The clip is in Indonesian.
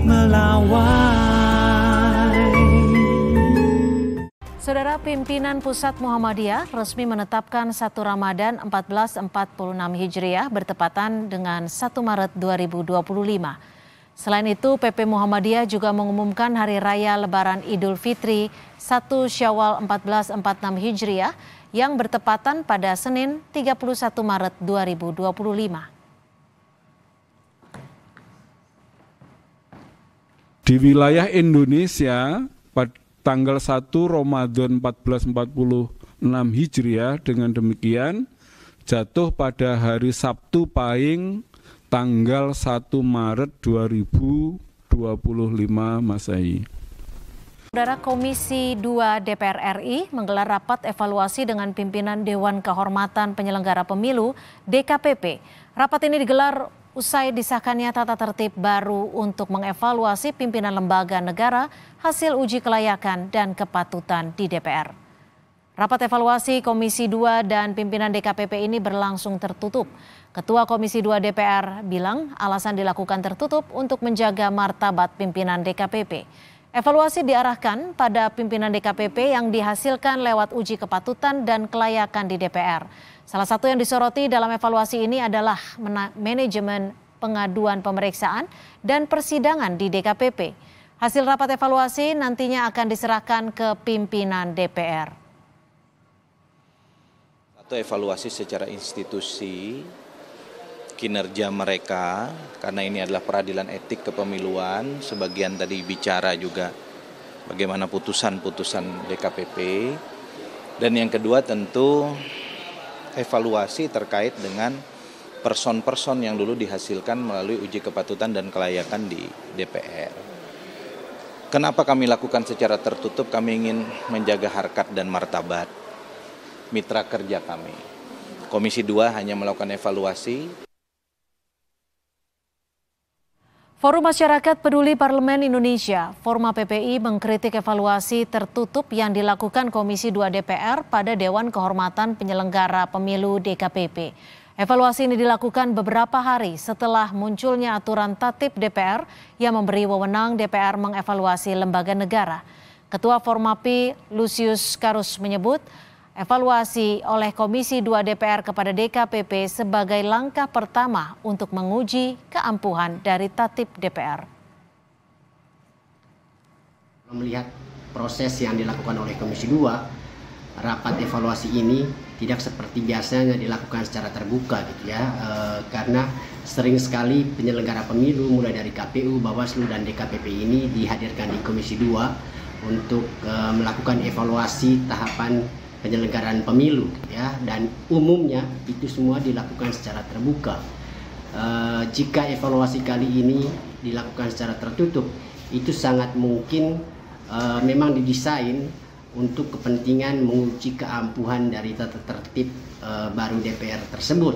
melawai. Saudara, pimpinan Pusat Muhammadiyah resmi menetapkan 1 Ramadan 1446 Hijriah bertepatan dengan 1 Maret 2025. Selain itu, PP Muhammadiyah juga mengumumkan Hari Raya Lebaran Idul Fitri 1 Syawal 1446 Hijriah yang bertepatan pada Senin 31 Maret 2025. Di wilayah Indonesia, pada tanggal 1 Ramadan 1446 Hijriah dengan demikian jatuh pada hari Sabtu Pahing tanggal 1 Maret 2025 Masehi. Saudara, Komisi 2 DPR RI menggelar rapat evaluasi dengan pimpinan Dewan Kehormatan Penyelenggara Pemilu DKPP. Rapat ini digelar usai disahkannya tata tertib baru untuk mengevaluasi pimpinan lembaga negara hasil uji kelayakan dan kepatutan di DPR. Rapat evaluasi Komisi 2 dan pimpinan DKPP ini berlangsung tertutup. Ketua Komisi 2 DPR bilang alasan dilakukan tertutup untuk menjaga martabat pimpinan DKPP. Evaluasi diarahkan pada pimpinan DKPP yang dihasilkan lewat uji kepatutan dan kelayakan di DPR. Salah satu yang disoroti dalam evaluasi ini adalah manajemen pengaduan pemeriksaan dan persidangan di DKPP. Hasil rapat evaluasi nantinya akan diserahkan ke pimpinan DPR. Satu, evaluasi secara institusi kinerja mereka, karena ini adalah peradilan etik kepemiluan, sebagian tadi bicara juga bagaimana putusan-putusan DKPP. Dan yang kedua tentu evaluasi terkait dengan person-person yang dulu dihasilkan melalui uji kepatutan dan kelayakan di DPR. Kenapa kami lakukan secara tertutup? Kami ingin menjaga harkat dan martabat mitra kerja kami. Komisi 2 hanya melakukan evaluasi. Forum Masyarakat Peduli Parlemen Indonesia, Forma PPI, mengkritik evaluasi tertutup yang dilakukan Komisi 2 DPR pada Dewan Kehormatan Penyelenggara Pemilu DKPP. Evaluasi ini dilakukan beberapa hari setelah munculnya aturan tatip DPR yang memberi wewenang DPR mengevaluasi lembaga negara. Ketua Formapi Lusius Karus menyebut evaluasi oleh Komisi 2 DPR kepada DKPP sebagai langkah pertama untuk menguji keampuhan dari tatip DPR. Melihat proses yang dilakukan oleh Komisi 2, rapat evaluasi ini tidak seperti biasanya dilakukan secara terbuka gitu ya, karena sering sekali penyelenggara pemilu mulai dari KPU, Bawaslu dan DKPP ini dihadirkan di Komisi 2 untuk melakukan evaluasi tahapan penyelenggaraan pemilu ya, dan umumnya itu semua dilakukan secara terbuka. Jika evaluasi kali ini dilakukan secara tertutup, itu sangat mungkin memang didesain untuk kepentingan menguji keampuhan dari tata tertib baru DPR tersebut.